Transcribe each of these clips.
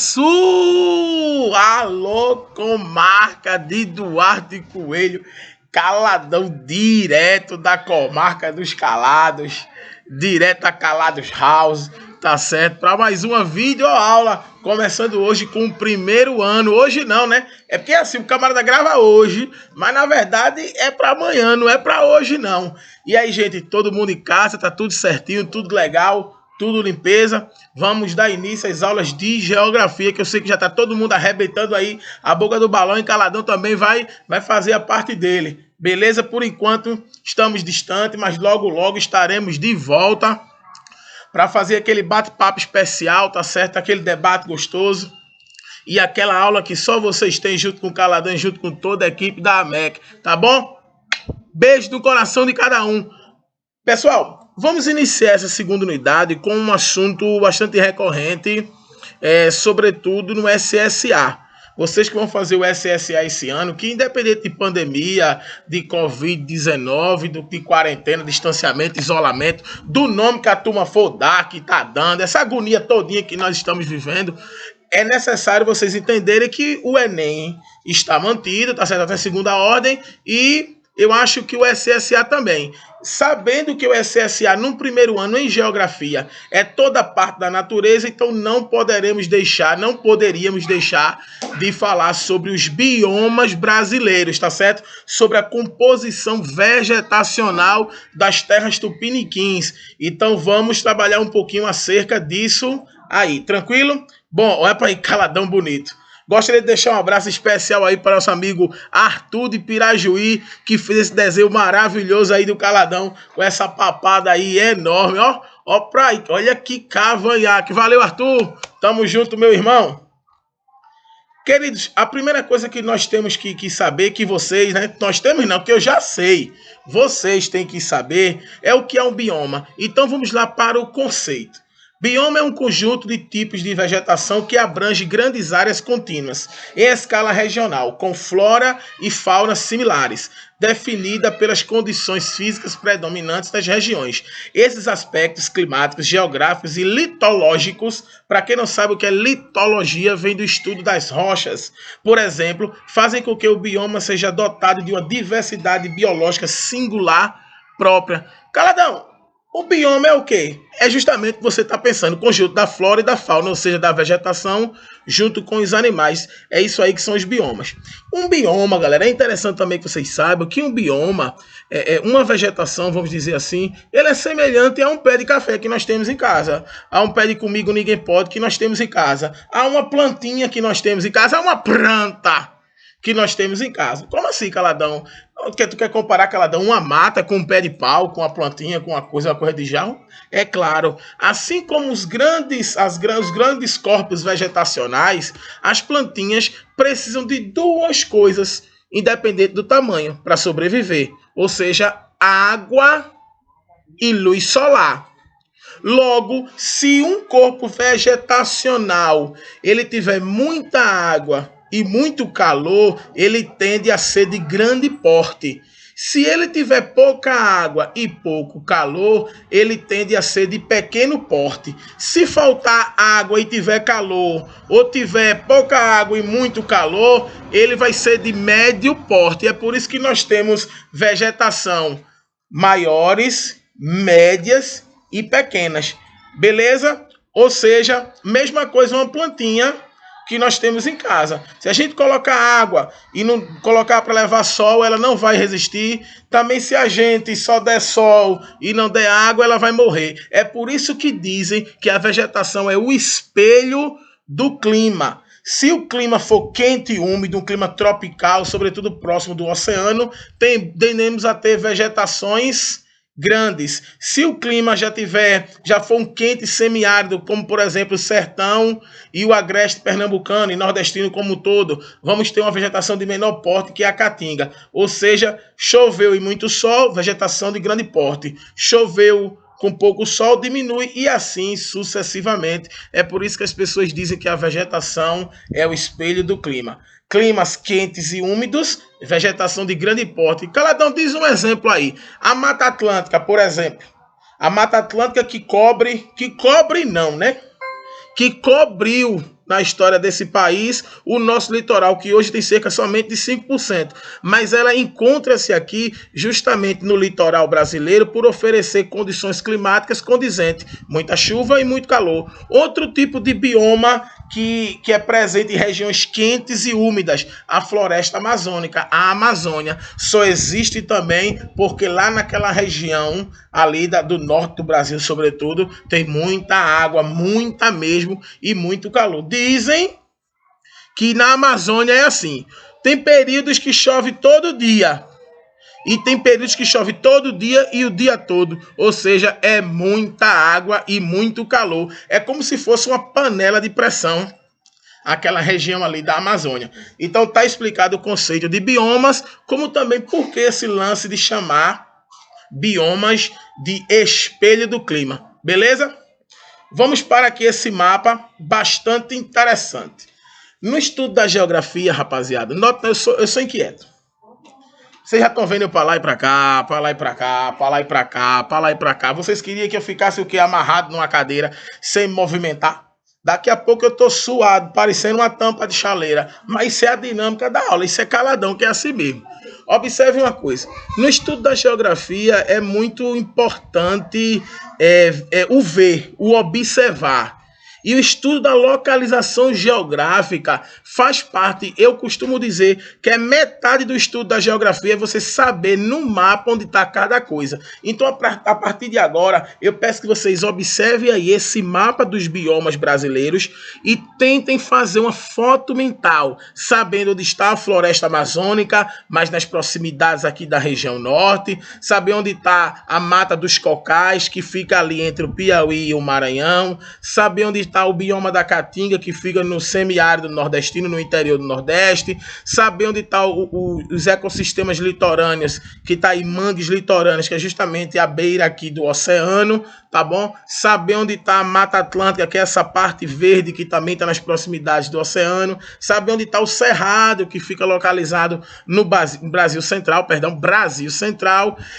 Sul! Alô, comarca de Duarte Coelho, caladão direto da comarca dos calados, direto a Calados House, tá certo? Para mais uma videoaula, começando hoje com o primeiro ano. Hoje não, né? É porque assim, o camarada grava hoje, mas na verdade é para amanhã, não é para hoje não. E aí, gente, todo mundo em casa, tá tudo certinho, tudo legal, tudo limpeza. Vamos dar início às aulas de geografia, que eu sei que já tá todo mundo arrebentando aí a boca do balão, e Caladão também vai fazer a parte dele. Beleza? Por enquanto estamos distantes, mas logo logo estaremos de volta para fazer aquele bate-papo especial, tá certo? Aquele debate gostoso e aquela aula que só vocês têm junto com o Caladão, junto com toda a equipe da AMEC, tá bom? Beijo no coração de cada um. Pessoal, vamos iniciar essa segunda unidade com um assunto bastante recorrente, sobretudo no SSA. Vocês que vão fazer o SSA esse ano, que independente de pandemia, de Covid-19, de quarentena, distanciamento, isolamento, do nome que a turma for dar, que tá dando, essa agonia todinha que nós estamos vivendo, é necessário vocês entenderem que o Enem está mantido, tá certo, até segunda ordem, e eu acho que o SSA também. Sabendo que o SSA no primeiro ano em geografia é toda parte da natureza, então não poderíamos deixar de falar sobre os biomas brasileiros, tá certo? Sobre a composição vegetacional das terras tupiniquins. Então vamos trabalhar um pouquinho acerca disso aí, tranquilo? Bom, olha para aí, caladão bonito. Gostaria de deixar um abraço especial aí para nosso amigo Arthur de Pirajuí, que fez esse desenho maravilhoso aí do Caladão, com essa papada aí enorme, ó. Ó pra aí, olha que cavanhaque. Valeu, Arthur. Tamo junto, meu irmão. Queridos, a primeira coisa que nós temos que saber, que vocês, né? Nós temos não, que eu já sei. Vocês têm que saber é o que é um bioma. Então vamos lá para o conceito. Bioma é um conjunto de tipos de vegetação que abrange grandes áreas contínuas, em escala regional, com flora e fauna similares, definida pelas condições físicas predominantes das regiões. Esses aspectos climáticos, geográficos e litológicos, para quem não sabe o que é litologia, vem do estudo das rochas, por exemplo, fazem com que o bioma seja dotado de uma diversidade biológica singular própria. Caladão! O bioma é o quê? É justamente o que você está pensando, o conjunto da flora e da fauna, ou seja, da vegetação, junto com os animais. É isso aí que são os biomas. Um bioma, galera, é interessante também que vocês saibam que um bioma, uma vegetação, vamos dizer assim, ele é semelhante a um pé de café que nós temos em casa, a um pé de comigo ninguém pode que nós temos em casa, a uma plantinha que nós temos em casa, a uma planta que nós temos em casa. Como assim, Caladão? Tu quer comparar, Caladão, uma mata com um pé de pau, com uma plantinha, com uma coisa de jarro? É claro, assim como os grandes corpos vegetacionais, as plantinhas precisam de duas coisas, independente do tamanho, para sobreviver. Ou seja, água e luz solar. Logo, se um corpo vegetacional ele tiver muita água e muito calor, ele tende a ser de grande porte. Se ele tiver pouca água e pouco calor, ele tende a ser de pequeno porte. Se faltar água e tiver calor, ou tiver pouca água e muito calor, ele vai ser de médio porte. É por isso que nós temos vegetação maiores, médias e pequenas. Beleza? Ou seja, mesma coisa uma plantinha que nós temos em casa. Se a gente colocar água e não colocar para levar sol, ela não vai resistir. Também se a gente só der sol e não der água, ela vai morrer. É por isso que dizem que a vegetação é o espelho do clima. Se o clima for quente e úmido, um clima tropical, sobretudo próximo do oceano, tendemos a ter vegetações grandes. Se o clima já for um quente semiárido, como por exemplo o sertão e o agreste pernambucano e nordestino como um todo, vamos ter uma vegetação de menor porte, que é a caatinga. Ou seja, choveu e muito sol, vegetação de grande porte. Choveu com pouco sol, diminui e assim sucessivamente. É por isso que as pessoas dizem que a vegetação é o espelho do clima. Climas quentes e úmidos, vegetação de grande porte. Caladão, diz um exemplo aí. A Mata Atlântica, por exemplo. A Mata Atlântica que cobre não, né? que cobriu na história desse país o nosso litoral, que hoje tem cerca somente de 5%. Mas ela encontra-se aqui justamente no litoral brasileiro por oferecer condições climáticas condizentes, muita chuva e muito calor. Outro tipo de bioma que é presente em regiões quentes e úmidas, a floresta amazônica, a Amazônia, só existe também porque lá naquela região ali do norte do Brasil, sobretudo, tem muita água, muita mesmo, e muito calor. Dizem que na Amazônia é assim, tem períodos que chove todo dia, e tem períodos que chove todo dia e o dia todo. Ou seja, é muita água e muito calor. É como se fosse uma panela de pressão, aquela região ali da Amazônia. Então está explicado o conceito de biomas, como também por que esse lance de chamar biomas de espelho do clima. Beleza? Vamos para aqui esse mapa bastante interessante. No estudo da geografia, rapaziada, nota, eu sou inquieto. Vocês já estão vendo eu para lá e para cá, para lá e para cá, para lá e para cá, para lá e para cá. Vocês queriam que eu ficasse o quê? Amarrado numa cadeira, sem movimentar? Daqui a pouco eu tô suado, parecendo uma tampa de chaleira. Mas isso é a dinâmica da aula, isso é caladão, que é assim mesmo. Observe uma coisa, no estudo da geografia é muito importante o ver, o observar. E o estudo da localização geográfica faz parte, eu costumo dizer, que é metade do estudo da geografia, é você saber no mapa onde está cada coisa. Então, a partir de agora, eu peço que vocês observem aí esse mapa dos biomas brasileiros e tentem fazer uma foto mental, sabendo onde está a floresta amazônica, mas nas proximidades aqui da região norte, saber onde está a Mata dos Cocais, que fica ali entre o Piauí e o Maranhão, saber onde está o bioma da Caatinga, que fica no semiárido nordestino, no interior do Nordeste, saber onde está os ecossistemas litorâneos, que está aí mangues litorâneos, que é justamente a beira aqui do oceano, tá bom? Saber onde está a Mata Atlântica, que é essa parte verde que também está nas proximidades do oceano, saber onde está o Cerrado, que fica localizado no Brasil Central,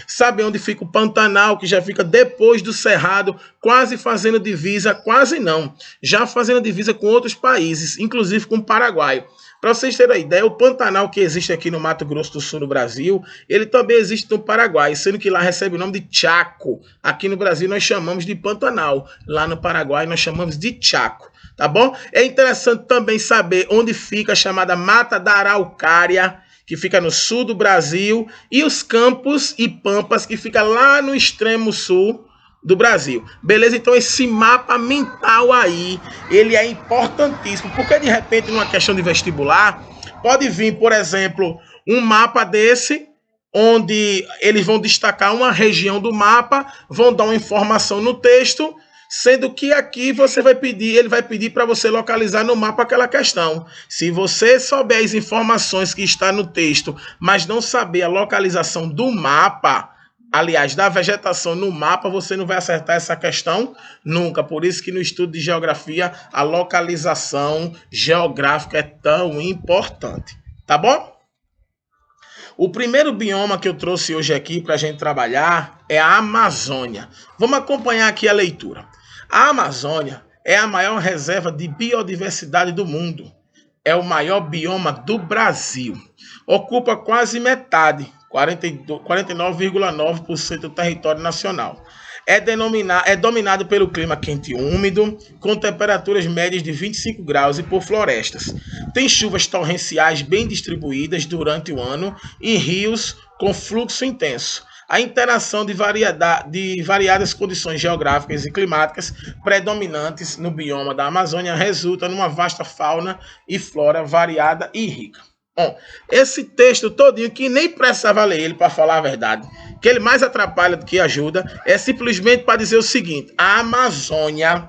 saber onde fica o Pantanal, que já fica depois do Cerrado, quase fazendo divisa, quase não, já fazendo divisa com outros países, inclusive com o Paraguai. Para vocês terem uma ideia, o Pantanal que existe aqui no Mato Grosso do Sul, no Brasil, ele também existe no Paraguai, sendo que lá recebe o nome de Chaco. Aqui no Brasil nós chamamos de Pantanal, lá no Paraguai nós chamamos de Chaco, tá bom? É interessante também saber onde fica a chamada Mata da Araucária, que fica no sul do Brasil, e os Campos e Pampas, que fica lá no extremo sul do Brasil. Beleza? Então esse mapa mental aí, ele é importantíssimo, porque de repente numa questão de vestibular, pode vir, por exemplo, um mapa desse, onde eles vão destacar uma região do mapa, vão dar uma informação no texto, sendo que aqui ele vai pedir para você localizar no mapa aquela questão. Se você souber as informações que está no texto, mas não saber a localização do mapa, aliás, da vegetação no mapa, você não vai acertar essa questão nunca. Por isso que no estudo de geografia, a localização geográfica é tão importante. Tá bom? O primeiro bioma que eu trouxe hoje aqui para a gente trabalhar é a Amazônia. Vamos acompanhar aqui a leitura. A Amazônia é a maior reserva de biodiversidade do mundo. É o maior bioma do Brasil. Ocupa quase metade, 49,9% do território nacional. É dominado pelo clima quente e úmido, com temperaturas médias de 25 graus e por florestas. Tem chuvas torrenciais bem distribuídas durante o ano e rios com fluxo intenso. A interação de variadas condições geográficas e climáticas predominantes no bioma da Amazônia resulta numa vasta fauna e flora variada e rica. Bom, esse texto todinho, que nem precisava ler ele para falar a verdade, que ele mais atrapalha do que ajuda, é simplesmente para dizer o seguinte: a Amazônia,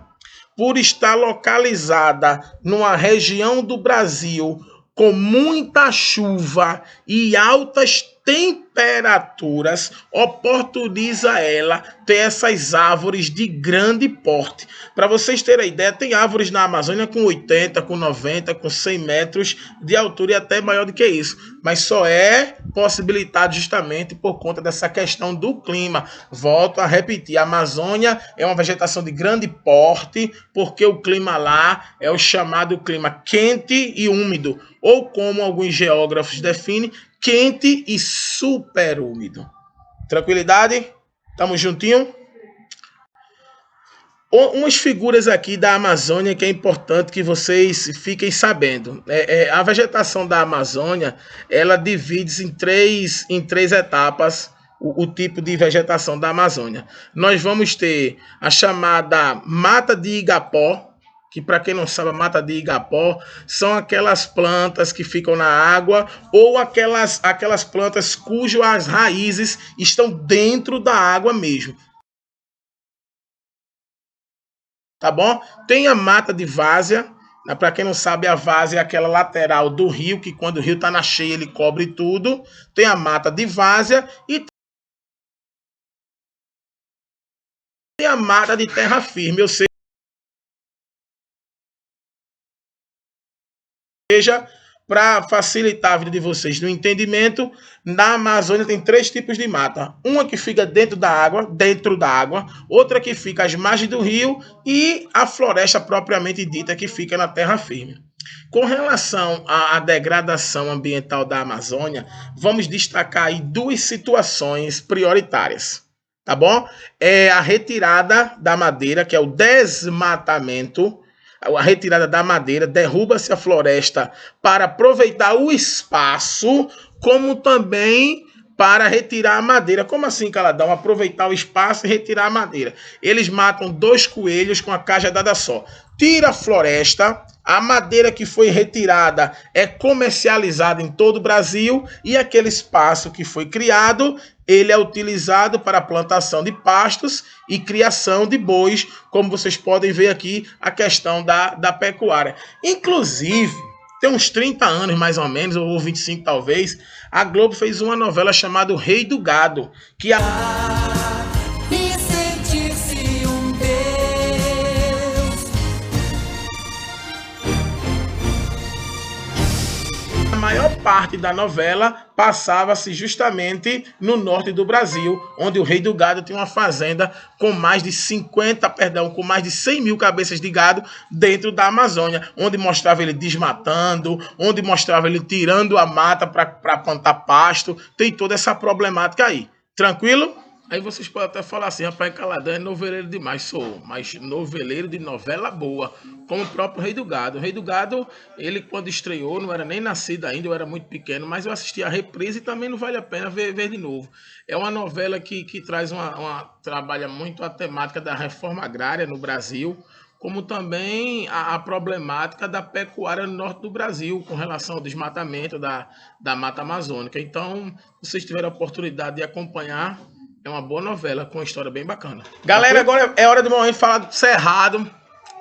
por estar localizada numa região do Brasil com muita chuva e altas temperaturas oportuniza ela ter essas árvores de grande porte. Para vocês terem ideia, tem árvores na Amazônia com 80, com 90, com 100 metros de altura e até maior do que isso. Mas só é possibilitado justamente por conta dessa questão do clima. Volto a repetir, a Amazônia é uma vegetação de grande porte, porque o clima lá é o chamado clima quente e úmido, ou como alguns geógrafos definem, quente e super úmido. Tranquilidade? Tamo juntinho? Umas figuras aqui da Amazônia que é importante que vocês fiquem sabendo. A vegetação da Amazônia, ela divide-se em três etapas o tipo de vegetação da Amazônia. Nós vamos ter a chamada Mata de Igapó, que para quem não sabe, a Mata de Igapó são aquelas plantas que ficam na água ou aquelas plantas cujas raízes estão dentro da água mesmo. Tá bom? Tem a mata de várzea. Para quem não sabe, a várzea é aquela lateral do rio, que quando o rio está na cheia, ele cobre tudo. Tem a mata de várzea e tem a mata de terra firme, ou seja, para facilitar a vida de vocês no entendimento, na Amazônia tem três tipos de mata. Uma que fica dentro da água, outra que fica às margens do rio e a floresta propriamente dita que fica na terra firme. Com relação à degradação ambiental da Amazônia, vamos destacar aí duas situações prioritárias, tá bom? É a retirada da madeira, que é o desmatamento. A retirada da madeira, derruba-se a floresta para aproveitar o espaço, como também para retirar a madeira. Como assim, Caladão? Aproveitar o espaço e retirar a madeira. Eles matam 2 coelhos com a cajadada só. Tira a floresta, a madeira que foi retirada é comercializada em todo o Brasil e aquele espaço que foi criado, ele é utilizado para a plantação de pastos e criação de bois, como vocês podem ver aqui a questão da pecuária. Inclusive, tem uns 30 anos mais ou menos, ou 25 talvez, a Globo fez uma novela chamada O Rei do Gado, que a maior parte da novela passava-se justamente no norte do Brasil, onde o Rei do Gado tinha uma fazenda com mais de 100 mil cabeças de gado dentro da Amazônia, onde mostrava ele desmatando, onde mostrava ele tirando a mata para plantar pasto. Tem toda essa problemática aí. Tranquilo? Aí vocês podem até falar assim, rapaz, Caladão é noveleiro demais. Sou, mas noveleiro de novela boa, como o próprio Rei do Gado. O Rei do Gado, ele quando estreou, não era nem nascido ainda, eu era muito pequeno, mas eu assisti a reprise e também não vale a pena ver de novo. É uma novela que traz trabalha muito a temática da reforma agrária no Brasil, como também a problemática da pecuária no norte do Brasil, com relação ao desmatamento da Mata Amazônica. Então, se vocês tiverem a oportunidade de acompanhar, é uma boa novela, com uma história bem bacana. Galera, agora é hora do momento de falar do Cerrado,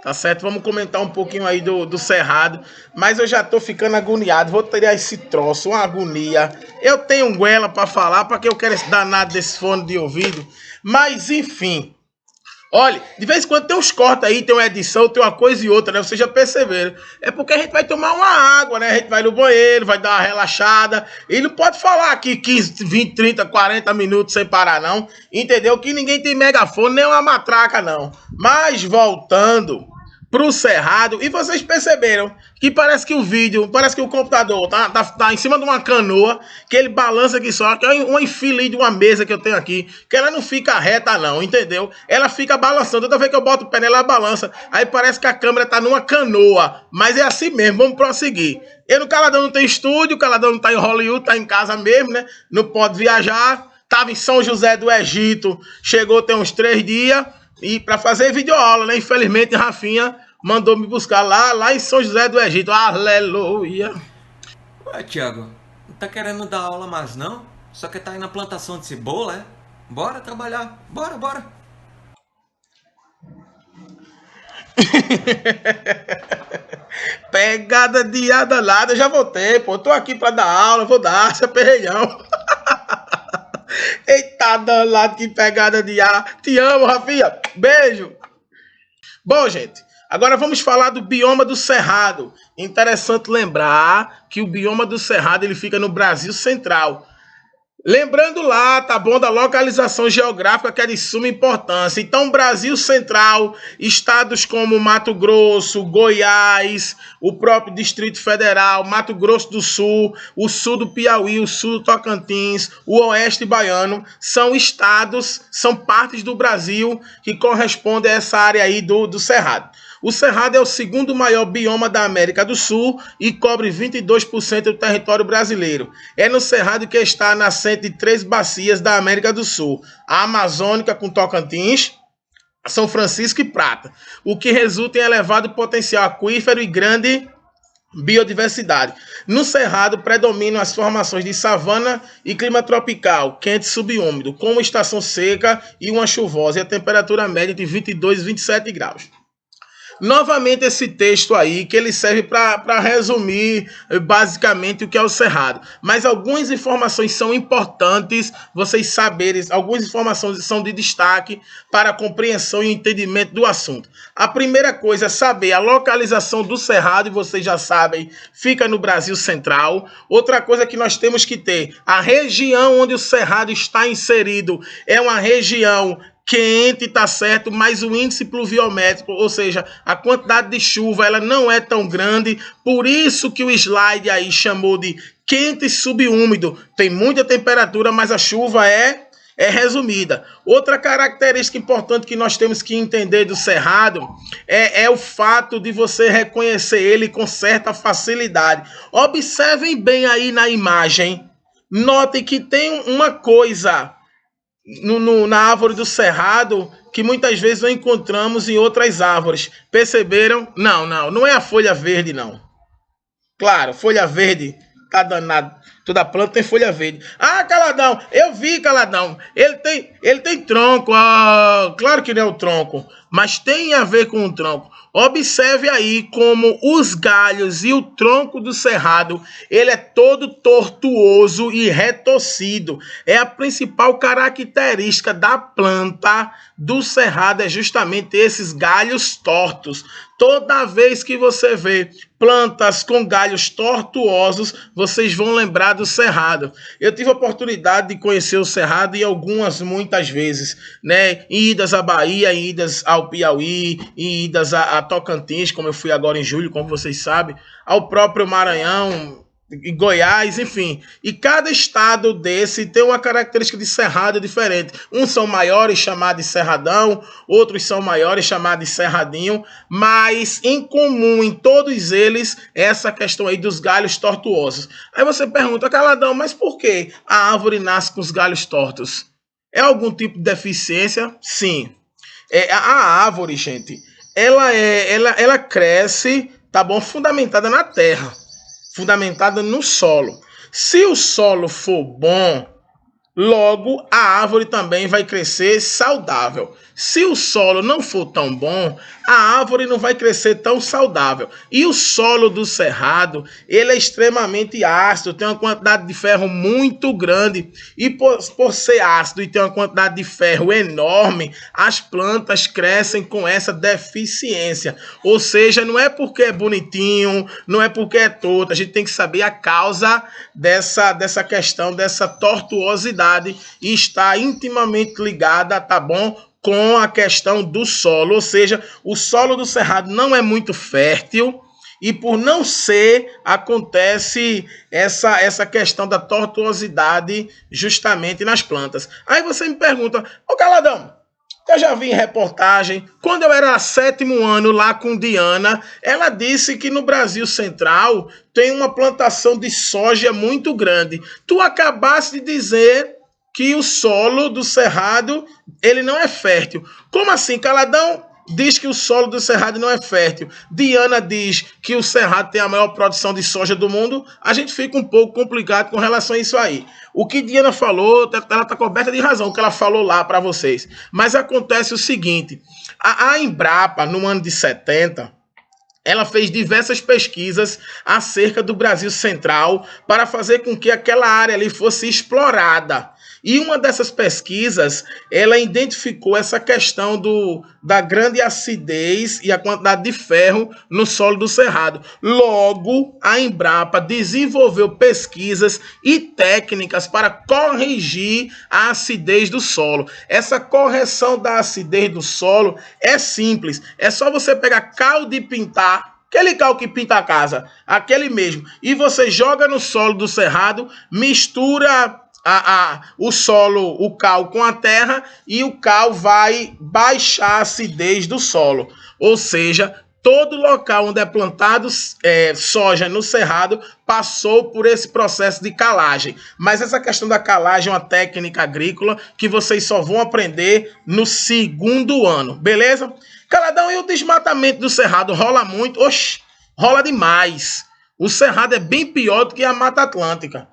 tá certo? Vamos comentar um pouquinho aí do Cerrado, mas eu já tô ficando agoniado, vou tirar esse troço, uma agonia. Eu tenho goela pra falar, pra que eu quero esse danado desse fone de ouvido, mas enfim. Olha, de vez em quando tem uns cortes aí, tem uma edição, tem uma coisa e outra, né? Vocês já perceberam. É porque a gente vai tomar uma água, né? A gente vai no banheiro, vai dar uma relaxada. E não pode falar aqui 15, 20, 30, 40 minutos sem parar, não. Entendeu? Que ninguém tem megafone, nem uma matraca, não. Mas voltando pro Cerrado, e vocês perceberam que parece que o computador tá em cima de uma canoa, que ele balança aqui só, que é uma enfileira de uma mesa que eu tenho aqui, que ela não fica reta não, entendeu? Ela fica balançando, toda vez que eu boto o pé nela, ela balança, aí parece que a câmera tá numa canoa, mas é assim mesmo, vamos prosseguir. Eu no Caladão não tem estúdio, o Caladão não tá em Hollywood, tá em casa mesmo, né? Não pode viajar, tava em São José do Egito, chegou tem uns 3 dias, e para fazer videoaula, né? Infelizmente, Rafinha mandou me buscar lá em São José do Egito. Aleluia. Ué, Thiago, não tá querendo dar aula mais não? Só que tá aí na plantação de cebola, é? Bora trabalhar, bora. Pegada de danada, já voltei, pô. Tô aqui pra dar aula, vou dar, seu perreião. Eita danado, que pegada de ar. Te amo, Rafinha. Beijo. Bom, gente, agora vamos falar do bioma do Cerrado. Interessante lembrar que o bioma do Cerrado ele fica no Brasil Central. Lembrando lá, tá bom, da localização geográfica que é de suma importância. Então, Brasil Central, estados como Mato Grosso, Goiás, o próprio Distrito Federal, Mato Grosso do Sul, o sul do Piauí, o sul do Tocantins, o oeste baiano, são estados, são partes do Brasil que correspondem a essa área aí do Cerrado. O Cerrado é o segundo maior bioma da América do Sul e cobre 22% do território brasileiro. É no Cerrado que está nascente de 3 bacias da América do Sul. A Amazônica com Tocantins, São Francisco e Prata, o que resulta em elevado potencial aquífero e grande biodiversidade. No Cerrado predominam as formações de savana e clima tropical, quente e subúmido, com uma estação seca e uma chuvosa e a temperatura média de 22 e 27 graus. Novamente esse texto aí, que ele serve para resumir basicamente o que é o Cerrado. Mas algumas informações são importantes vocês saberem, algumas informações são de destaque para a compreensão e entendimento do assunto. A primeira coisa é saber a localização do Cerrado, e vocês já sabem, fica no Brasil Central. Outra coisa que nós temos que ter, a região onde o Cerrado está inserido é uma região quente, tá certo, mas o índice pluviométrico, ou seja, a quantidade de chuva, ela não é tão grande, por isso que o slide aí chamou de quente e subúmido. Tem muita temperatura, mas a chuva é resumida. Outra característica importante que nós temos que entender do Cerrado é o fato de você reconhecer ele com certa facilidade. Observem bem aí na imagem, notem que tem uma coisa na árvore do Cerrado que muitas vezes não encontramos em outras árvores. Perceberam? Não é a folha verde, não. Claro, folha verde, tá danado. Toda planta tem folha verde. Ah, Caladão, eu vi, Caladão. Ele tem tronco. Ah, claro que não é o tronco, mas tem a ver com o tronco. Observe aí como os galhos e o tronco do Cerrado, ele é todo tortuoso e retorcido. É a principal característica da planta do Cerrado, é justamente esses galhos tortos. Toda vez que você vê plantas com galhos tortuosos, vocês vão lembrar do Cerrado. Eu tive a oportunidade de conhecer o Cerrado e muitas vezes, né? Em idas à Bahia, em idas ao Piauí, em idas a Tocantins, como eu fui agora em julho, como vocês sabem, ao próprio Maranhão, e Goiás, enfim. E cada estado desse tem uma característica de cerrado diferente. Uns são maiores, chamados de cerradão, outros são maiores, chamados de cerradinho, mas em comum em todos eles é essa questão aí dos galhos tortuosos. Aí você pergunta, Caladão, mas por que a árvore nasce com os galhos tortos? É algum tipo de deficiência? Sim. A árvore, gente, ela cresce, tá bom, fundamentada na terra, fundamentada no solo. Se o solo for bom, logo a árvore também vai crescer saudável. Se o solo não for tão bom, a árvore não vai crescer tão saudável. E o solo do Cerrado, ele é extremamente ácido, tem uma quantidade de ferro muito grande. E por ser ácido e ter uma quantidade de ferro enorme, as plantas crescem com essa deficiência. Ou seja, não é porque é bonitinho, não é porque é torto. A gente tem que saber a causa dessa questão, dessa tortuosidade, e está intimamente ligada, tá bom, com a questão do solo, ou seja, o solo do Cerrado não é muito fértil e por não ser, acontece essa questão da tortuosidade justamente nas plantas. Aí você me pergunta, ô Caladão, eu já vi em reportagem, quando eu era 7º ano lá com Diana, ela disse que no Brasil Central tem uma plantação de soja muito grande. Tu acabaste de dizer que o solo do Cerrado, ele não é fértil. Como assim? Caladão diz que o solo do Cerrado não é fértil. Diana diz que o Cerrado tem a maior produção de soja do mundo. A gente fica um pouco complicado com relação a isso aí. O que Diana falou, ela está coberta de razão, o que ela falou lá para vocês. Mas acontece o seguinte, a Embrapa, no ano de 70... ela fez diversas pesquisas acerca do Brasil Central para fazer com que aquela área ali fosse explorada. E uma dessas pesquisas, ela identificou essa questão da grande acidez e a quantidade de ferro no solo do Cerrado. Logo, a Embrapa desenvolveu pesquisas e técnicas para corrigir a acidez do solo. Essa correção da acidez do solo é simples. É só você pegar cal de pintar, aquele cal que pinta a casa, aquele mesmo, e você joga no solo do Cerrado, mistura o solo, o cal com a terra, e o cal vai baixar a acidez do solo. Ou seja, todo local onde é plantado soja no Cerrado passou por esse processo de calagem. Mas essa questão da calagem é uma técnica agrícola que vocês só vão aprender no 2º ano, beleza? Caladão, e o desmatamento do Cerrado rola muito? Oxe, rola demais. O Cerrado é bem pior do que a Mata Atlântica.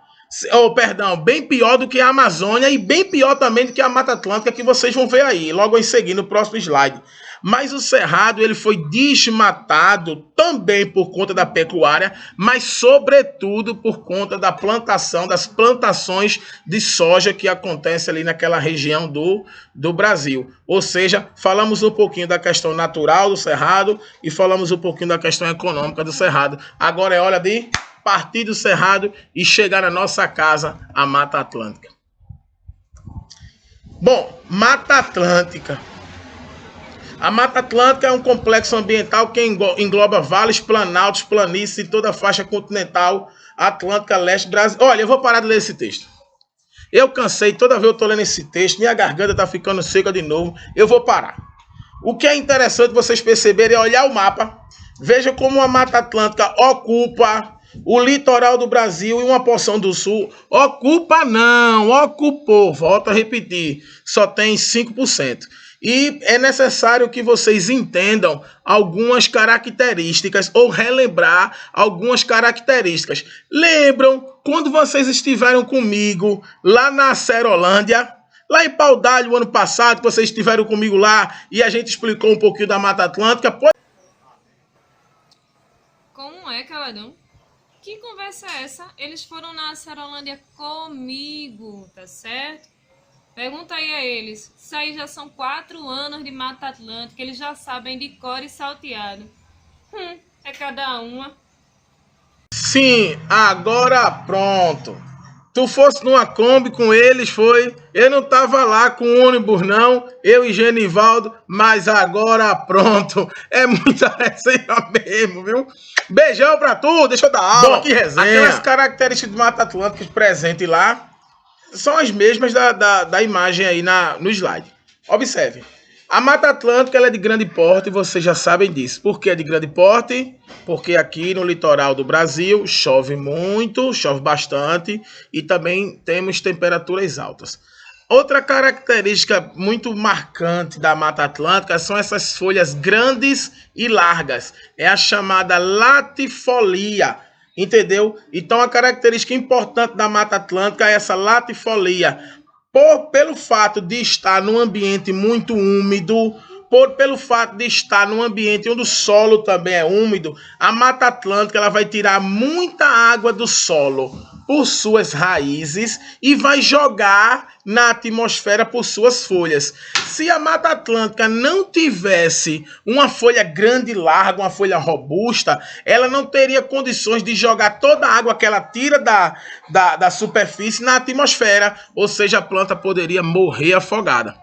Bem pior do que a Amazônia e bem pior também do que a Mata Atlântica, que vocês vão ver aí, logo em seguida, no próximo slide. Mas o Cerrado, ele foi desmatado também por conta da pecuária, mas sobretudo por conta da plantação, das plantações de soja que acontece ali naquela região do Brasil. Ou seja, falamos um pouquinho da questão natural do Cerrado e falamos um pouquinho da questão econômica do Cerrado. Agora é hora de partir do Cerrado e chegar na nossa casa, a Mata Atlântica. Bom, Mata Atlântica. A Mata Atlântica é um complexo ambiental que engloba vales, planaltos, planícies e toda a faixa continental atlântica, leste, Brasil. Olha, eu vou parar de ler esse texto. Eu cansei, toda vez eu estou lendo esse texto, minha garganta está ficando seca de novo, eu vou parar. O que é interessante vocês perceberem é olhar o mapa. Veja como a Mata Atlântica ocupa o litoral do Brasil e uma porção do sul. Ocupa não, ocupou, volto a repetir, só tem 5%. E é necessário que vocês entendam algumas características ou relembrar algumas características. Lembram quando vocês estiveram comigo lá na Serolândia, lá em Paudalho, o ano passado, que vocês estiveram comigo lá e a gente explicou um pouquinho da Mata Atlântica? Como é, Caladão? Que conversa é essa? Eles foram na Serolândia comigo, tá certo? Pergunta aí a eles. Isso aí já são 4 anos de Mata Atlântica. Eles já sabem de cor e salteado. É cada uma. Sim, agora pronto. Tu fosse numa Kombi com eles, foi? Eu não tava lá com o ônibus, não. Eu e Genivaldo, mas agora pronto. É muita resenha mesmo, viu? Beijão pra tu, deixa eu dar aula. Bom, que resenha. Aquelas características de Mata Atlântica presentes lá são as mesmas da imagem aí no slide. Observe. A Mata Atlântica ela é de grande porte, vocês já sabem disso. Por que é de grande porte? Porque aqui no litoral do Brasil chove muito, chove bastante e também temos temperaturas altas. Outra característica muito marcante da Mata Atlântica são essas folhas grandes e largas. É a chamada latifolia. Entendeu? Então, a característica importante da Mata Atlântica é essa latifolia. Pelo fato de estar num ambiente muito úmido, pelo fato de estar num ambiente onde o solo também é úmido, a Mata Atlântica ela vai tirar muita água do solo por suas raízes e vai jogar na atmosfera por suas folhas. Se a Mata Atlântica não tivesse uma folha grande e larga, uma folha robusta, ela não teria condições de jogar toda a água que ela tira da superfície na atmosfera, ou seja, a planta poderia morrer afogada.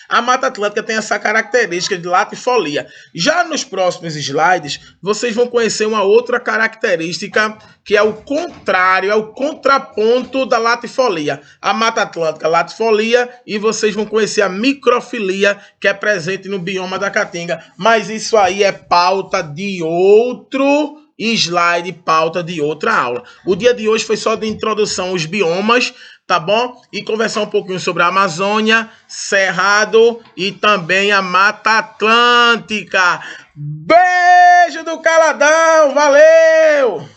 A Mata Atlântica tem essa característica de latifolia. Já nos próximos slides, vocês vão conhecer uma outra característica que é o contrário, é o contraponto da latifolia. A Mata Atlântica latifolia e vocês vão conhecer a microfilia que é presente no bioma da Caatinga. Mas isso aí é pauta de outro slide, pauta de outra aula. O dia de hoje foi só de introdução aos biomas, tá bom? E conversar um pouquinho sobre a Amazônia, Cerrado e também a Mata Atlântica. Beijo do Caladão, valeu!